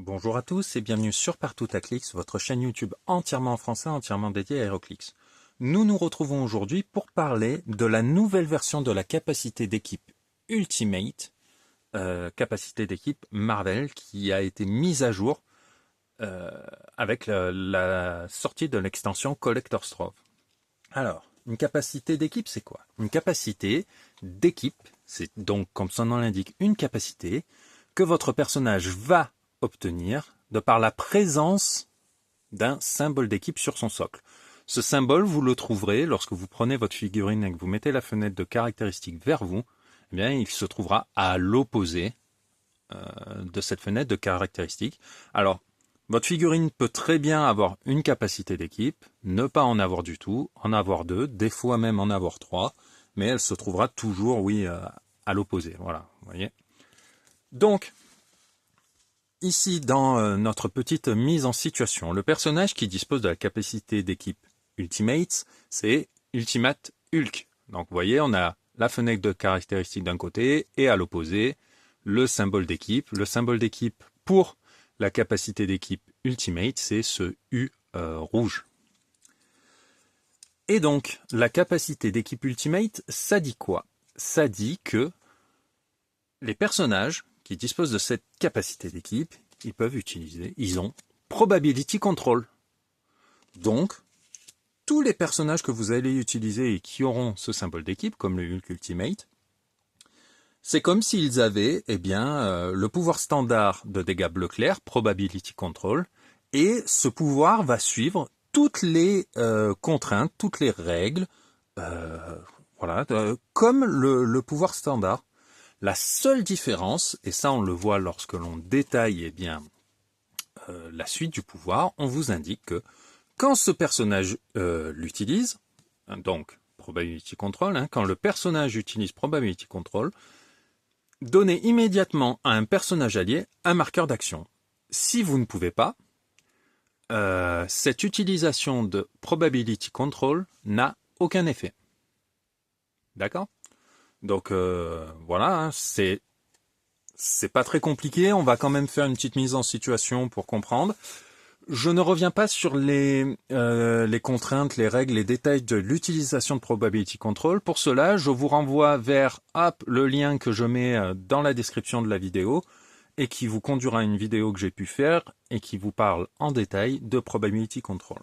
Bonjour à tous et bienvenue sur Partout à Clix, votre chaîne YouTube entièrement en français, entièrement dédiée à HeroClix. Nous nous retrouvons aujourd'hui pour parler de la nouvelle version de la capacité d'équipe Ultimate, capacité d'équipe Marvel, qui a été mise à jour avec la sortie de l'extension Collector's Trove. Alors, une capacité d'équipe, c'est quoi? Une capacité d'équipe, c'est donc, comme son nom l'indique, une capacité que votre personnage va obtenir de par la présence d'un symbole d'équipe sur son socle. Ce symbole, vous le trouverez lorsque vous prenez votre figurine et que vous mettez la fenêtre de caractéristiques vers vous, eh bien, il se trouvera à l'opposé de cette fenêtre de caractéristiques. Alors, votre figurine peut très bien avoir une capacité d'équipe, ne pas en avoir du tout, en avoir deux, des fois même en avoir trois, mais elle se trouvera toujours, oui, à l'opposé. Voilà, vous voyez. Donc, ici, dans notre petite mise en situation, le personnage qui dispose de la capacité d'équipe Ultimate, c'est Ultimate Hulk. Donc, vous voyez, on a la fenêtre de caractéristiques d'un côté et à l'opposé, le symbole d'équipe. Le symbole d'équipe pour la capacité d'équipe Ultimate, c'est ce U rouge. Et donc, la capacité d'équipe Ultimate, ça dit quoi? Ça dit que les personnages qui disposent de cette capacité d'équipe, ils ont Probability Control. Donc, tous les personnages que vous allez utiliser et qui auront ce symbole d'équipe, comme le Hulk Ultimate, c'est comme s'ils avaient le pouvoir standard de dégâts bleu clair, Probability Control, et ce pouvoir va suivre toutes les contraintes, toutes les règles, comme le pouvoir standard. La seule différence, et ça on le voit lorsque l'on détaille la suite du pouvoir, on vous indique que quand ce personnage l'utilise, donc Probability Control, quand le personnage utilise Probability Control, donnez immédiatement à un personnage allié un marqueur d'action. Si vous ne pouvez pas, cette utilisation de Probability Control n'a aucun effet. D'accord? Donc voilà, c'est pas très compliqué, on va quand même faire une petite mise en situation pour comprendre. Je ne reviens pas sur les contraintes, les règles, les détails de l'utilisation de Probability Control. Pour cela, je vous renvoie vers le lien que je mets dans la description de la vidéo et qui vous conduira à une vidéo que j'ai pu faire et qui vous parle en détail de Probability Control.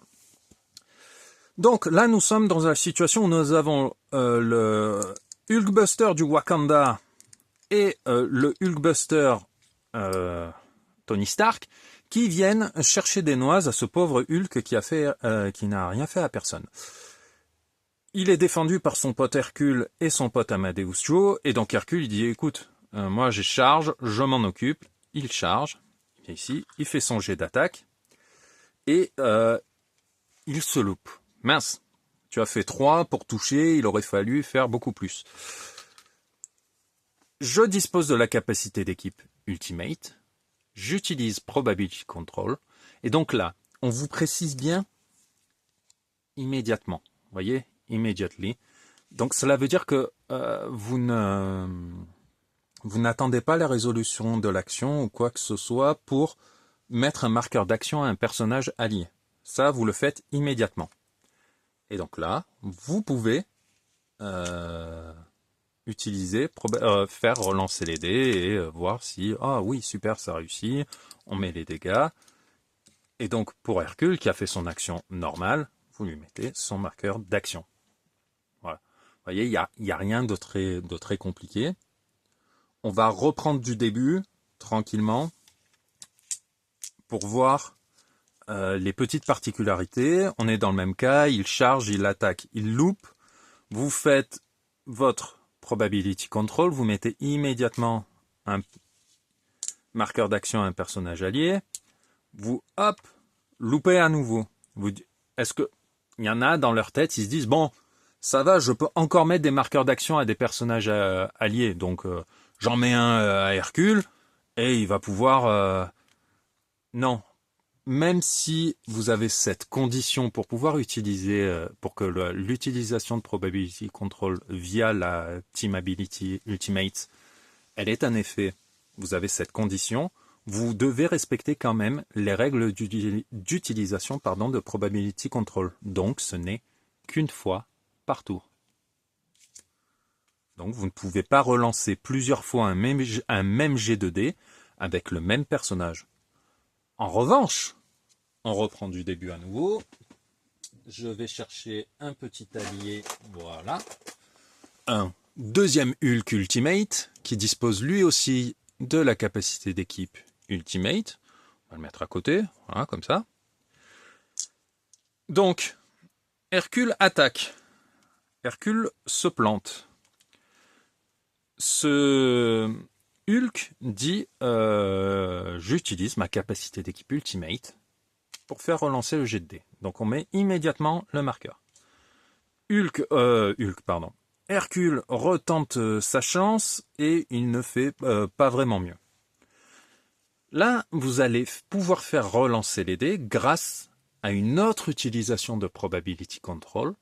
Donc là, nous sommes dans la situation où nous avons le Hulkbuster du Wakanda et le Hulkbuster Tony Stark qui viennent chercher des noises à ce pauvre Hulk qui n'a rien fait à personne. Il est défendu par son pote Hercule et son pote Amadeus Cho, et donc Hercule il dit écoute, moi j'ai charge, je m'en occupe. Il charge, et ici il fait son jet d'attaque et il se loupe. Mince, tu as fait 3 pour toucher, il aurait fallu faire beaucoup plus. Je dispose de la capacité d'équipe Ultimate. J'utilise Probability Control. Et donc là, on vous précise bien immédiatement. Vous voyez, immediately. Donc cela veut dire que vous n'attendez pas la résolution de l'action ou quoi que ce soit pour mettre un marqueur d'action à un personnage allié. Ça, vous le faites immédiatement. Et donc là, vous pouvez faire relancer les dés et voir si, ah oui, super, ça réussit, on met les dégâts. Et donc, pour Hercule, qui a fait son action normale, vous lui mettez son marqueur d'action. Voilà. Vous voyez, il y a rien de très compliqué. On va reprendre du début, tranquillement, pour voir les petites particularités. On est dans le même cas, il charge, il attaque, il loupe. Vous faites votre Probability Control, vous mettez immédiatement un marqueur d'action à un personnage allié, vous, loupez à nouveau. Est-ce que il y en a dans leur tête, ils se disent, bon, ça va, je peux encore mettre des marqueurs d'action à des personnages alliés, donc j'en mets un à Hercule, et il va pouvoir... Non. Même si vous avez cette condition pour pouvoir utiliser, pour que l'utilisation de Probability Control via la Team Ability Ultimate, elle est un effet, vous avez cette condition, vous devez respecter quand même les règles d'utilisation de probability control. Donc, ce n'est qu'une fois par tour. Donc, vous ne pouvez pas relancer plusieurs fois un même jet de dés avec le même personnage. En revanche, on reprend du début à nouveau. Je vais chercher un petit allié, voilà. Un deuxième Hulk Ultimate, qui dispose lui aussi de la capacité d'équipe Ultimate. On va le mettre à côté, voilà, comme ça. Donc, Hercule attaque. Hercule se plante. Ce Hulk dit j'utilise ma capacité d'équipe Ultimate pour faire relancer le jet de dés. Donc on met immédiatement le marqueur. Hercule retente sa chance et il ne fait pas vraiment mieux. Là, vous allez pouvoir faire relancer les dés grâce à une autre utilisation de probability control.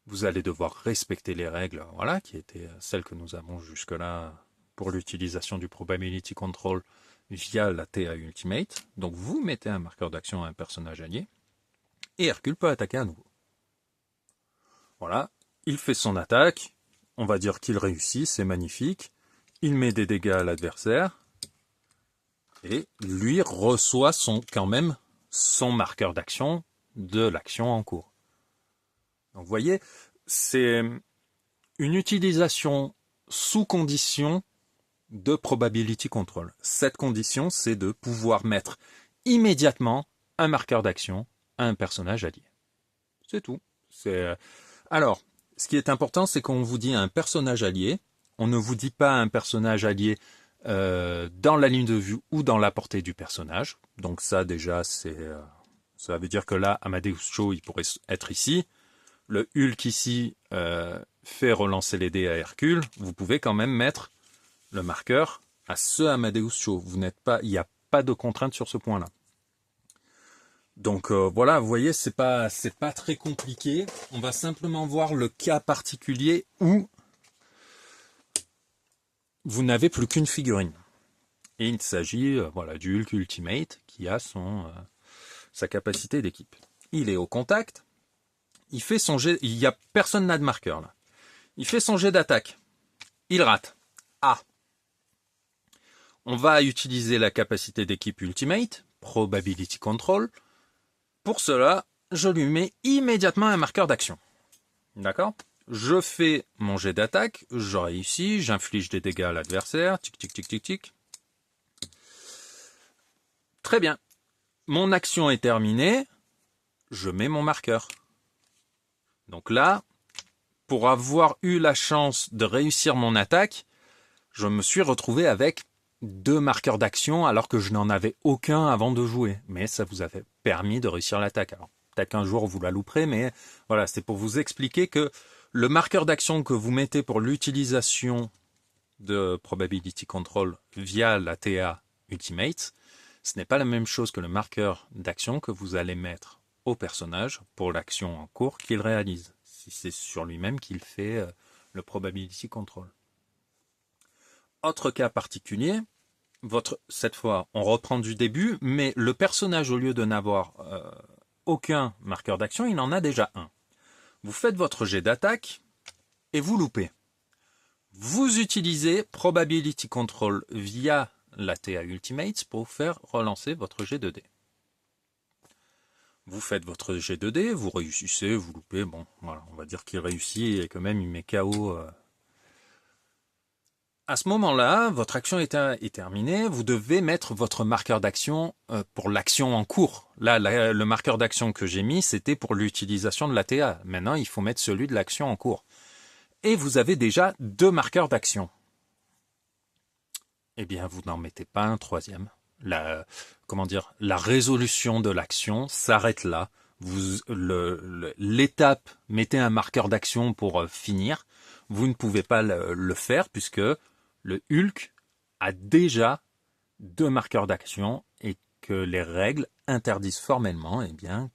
Vous allez devoir respecter les règles, voilà, qui étaient celles que nous avons jusque-là pour l'utilisation du probability control via la TA Ultimate. Donc vous mettez un marqueur d'action à un personnage allié et Hercule peut attaquer à nouveau. Voilà, il fait son attaque, on va dire qu'il réussit, c'est magnifique. Il met des dégâts à l'adversaire et lui reçoit quand même son marqueur d'action de l'action en cours. Donc vous voyez, c'est une utilisation sous condition de probability control. Cette condition, c'est de pouvoir mettre immédiatement un marqueur d'action à un personnage allié. C'est tout. Alors, ce qui est important, c'est qu'on vous dit un personnage allié. On ne vous dit pas un personnage allié dans la ligne de vue ou dans la portée du personnage. Donc ça, déjà, ça veut dire que là, Amadeus Cho, il pourrait être ici. Le Hulk ici fait relancer les dés à Hercule. Vous pouvez quand même mettre le marqueur à ce Amadeus Cho. Il n'y a pas de contrainte sur ce point-là. Donc voilà, vous voyez, c'est pas très compliqué. On va simplement voir le cas particulier où vous n'avez plus qu'une figurine. Et il s'agit du Hulk Ultimate qui a sa capacité d'équipe. Il est au contact. Il fait son jet. Personne n'a de marqueur là. Il fait son jet d'attaque. Il rate. Ah. On va utiliser la capacité d'équipe Ultimate, Probability Control. Pour cela, je lui mets immédiatement un marqueur d'action. D'accord ? Je fais mon jet d'attaque, je réussis, j'inflige des dégâts à l'adversaire. Tic, tic, tic, tic, tic. Très bien. Mon action est terminée. Je mets mon marqueur. Donc là, pour avoir eu la chance de réussir mon attaque, je me suis retrouvé avec 2 marqueurs d'action alors que je n'en avais aucun avant de jouer. Mais ça vous avait permis de réussir l'attaque. Alors peut-être qu'un jour vous la louperez, mais voilà, c'est pour vous expliquer que le marqueur d'action que vous mettez pour l'utilisation de Probability Control via la TA Ultimate, ce n'est pas la même chose que le marqueur d'action que vous allez mettre au personnage pour l'action en cours qu'il réalise. Si c'est sur lui-même qu'il fait le Probability Control. Autre cas particulier, cette fois on reprend du début, mais le personnage au lieu de n'avoir aucun marqueur d'action, il en a déjà un. Vous faites votre jet d'attaque et vous loupez. Vous utilisez Probability Control via la TA Ultimate pour faire relancer votre jet de dés. Vous faites votre jet de dés, vous réussissez, vous loupez, bon, voilà, on va dire qu'il réussit et que même il met KO. À ce moment-là, votre action est terminée, vous devez mettre votre marqueur d'action pour l'action en cours. Là, le marqueur d'action que j'ai mis, c'était pour l'utilisation de la TA. Maintenant, il faut mettre celui de l'action en cours. Et vous avez déjà 2 marqueurs d'action. Eh bien, vous n'en mettez pas un troisième. La résolution de l'action s'arrête là. L'étape, mettez un marqueur d'action pour finir. Vous ne pouvez pas le faire puisque le Hulk a déjà 2 marqueurs d'action et que les règles interdisent formellement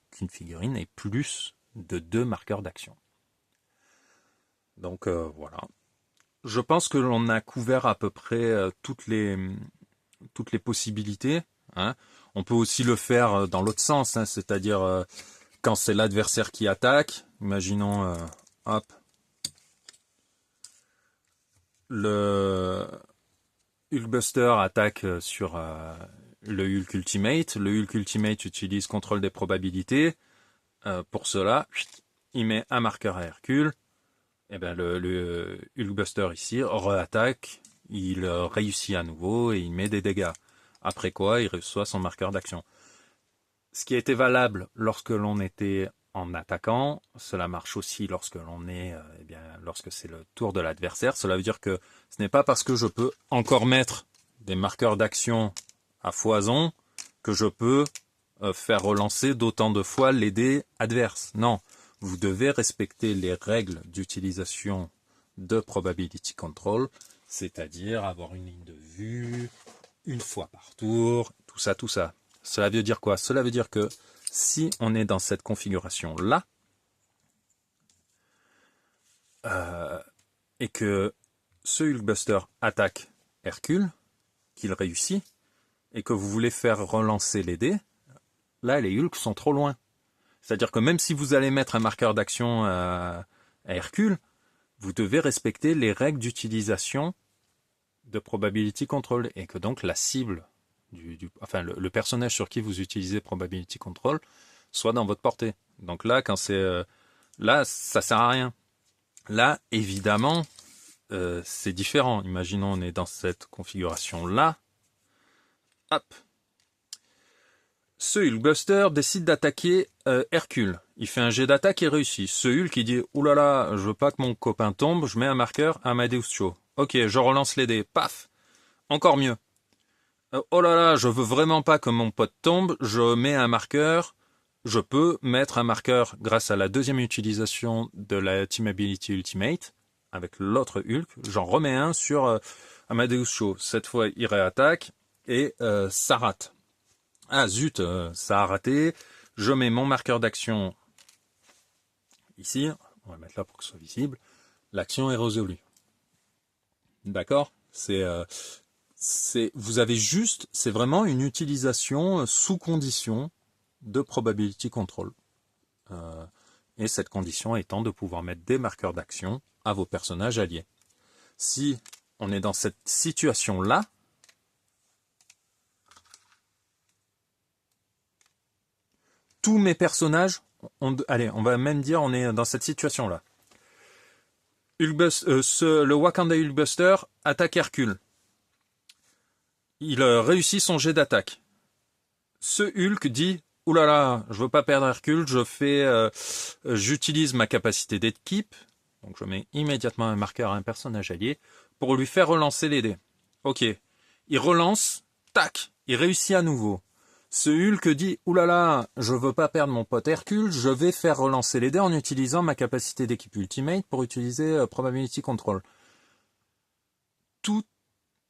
qu'une figurine ait plus de 2 marqueurs d'action. Donc voilà. Je pense que l'on a couvert à peu près toutes les toutes les possibilités. Hein. On peut aussi le faire dans l'autre sens, hein, c'est-à-dire quand c'est l'adversaire qui attaque. Imaginons, hop, le Hulkbuster attaque sur le Hulk Ultimate. Le Hulk Ultimate utilise contrôle des probabilités. Pour cela, il met un marqueur à Hercule. Et bien le Hulkbuster ici re-attaque. Il réussit à nouveau et il met des dégâts. Après quoi, il reçoit son marqueur d'action. Ce qui était valable lorsque l'on était en attaquant, cela marche aussi lorsque l'on est, lorsque c'est le tour de l'adversaire. Cela veut dire que ce n'est pas parce que je peux encore mettre des marqueurs d'action à foison que je peux faire relancer d'autant de fois les dés adverses. Non, vous devez respecter les règles d'utilisation de Probability Control, c'est-à-dire avoir une ligne de vue, une fois par tour, tout ça, tout ça. Cela veut dire quoi? Cela veut dire que si on est dans cette configuration-là, et que ce Hulkbuster attaque Hercule, qu'il réussit, et que vous voulez faire relancer les dés, là, les Hulks sont trop loin. C'est-à-dire que même si vous allez mettre un marqueur d'action à Hercule, vous devez respecter les règles d'utilisation de Probability Control, et que donc la cible, le personnage sur qui vous utilisez Probability Control, soit dans votre portée. Donc là, quand c'est là, ça sert à rien. Là, évidemment, c'est différent. Imaginons on est dans cette configuration-là. Hop. Ce Hulkbuster décide d'attaquer Hercule. Il fait un jet d'attaque et réussit. Ce Hulk qui dit « Oulala, je veux pas que mon copain tombe, je mets un marqueur à Amadeus Cho. Ok, je relance les dés. Paf. Encore mieux. Oh là là, je veux vraiment pas que mon pote tombe, je mets un marqueur. Je peux mettre un marqueur grâce à la deuxième utilisation de la Team Ability Ultimate avec l'autre Hulk. J'en remets un sur Amadeus Cho. Cette fois, il réattaque et ça rate. Ah zut, ça a raté. Je mets mon marqueur d'action ici. On va mettre là pour que ce soit visible. L'action est résolue. D'accord ? Vous avez juste, c'est vraiment une utilisation sous condition de probability control. Et cette condition étant de pouvoir mettre des marqueurs d'action à vos personnages alliés. Si on est dans cette situation-là, tous mes personnages, on va même dire on est dans cette situation-là. Le Wakanda Hulkbuster attaque Hercule. Il réussit son jet d'attaque. Ce Hulk dit « Oulala, je veux pas perdre Hercule, j'utilise ma capacité d'équipe, donc je mets immédiatement un marqueur à un personnage allié, pour lui faire relancer les dés. » Ok, il relance, tac, il réussit à nouveau. Ce Hulk dit « Oulala, je veux pas perdre mon pote Hercule, je vais faire relancer les dés en utilisant ma capacité d'équipe Ultimate pour utiliser Probability Control. » Tout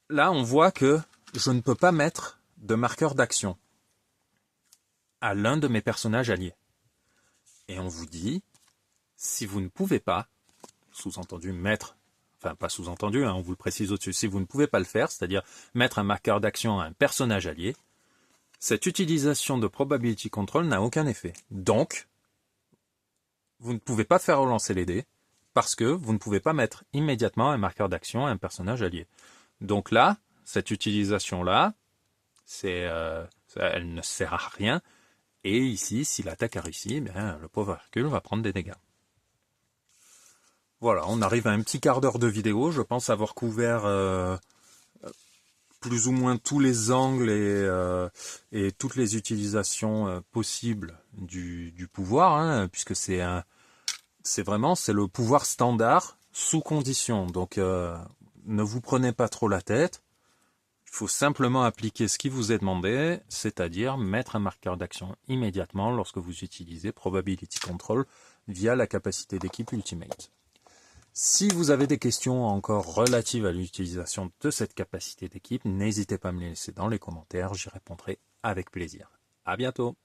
là, on voit que je ne peux pas mettre de marqueur d'action à l'un de mes personnages alliés. Et on vous dit, si vous ne pouvez pas, sous-entendu mettre, enfin pas sous-entendu, on vous le précise au-dessus, si vous ne pouvez pas le faire, c'est-à-dire mettre un marqueur d'action à un personnage allié, cette utilisation de Probability Control n'a aucun effet. Donc, vous ne pouvez pas faire relancer les dés, parce que vous ne pouvez pas mettre immédiatement un marqueur d'action à un personnage allié. Donc là, cette utilisation-là, elle ne sert à rien. Et ici, si l'attaque a réussi, le pauvre Hercule va prendre des dégâts. Voilà, on arrive à un petit quart d'heure de vidéo. Je pense avoir couvert plus ou moins tous les angles et toutes les utilisations possibles du pouvoir, hein, puisque c'est le pouvoir standard sous condition. Donc, ne vous prenez pas trop la tête. Il faut simplement appliquer ce qui vous est demandé, c'est-à-dire mettre un marqueur d'action immédiatement lorsque vous utilisez Probability Control via la capacité d'équipe Ultimate. Si vous avez des questions encore relatives à l'utilisation de cette capacité d'équipe, n'hésitez pas à me les laisser dans les commentaires, j'y répondrai avec plaisir. À bientôt!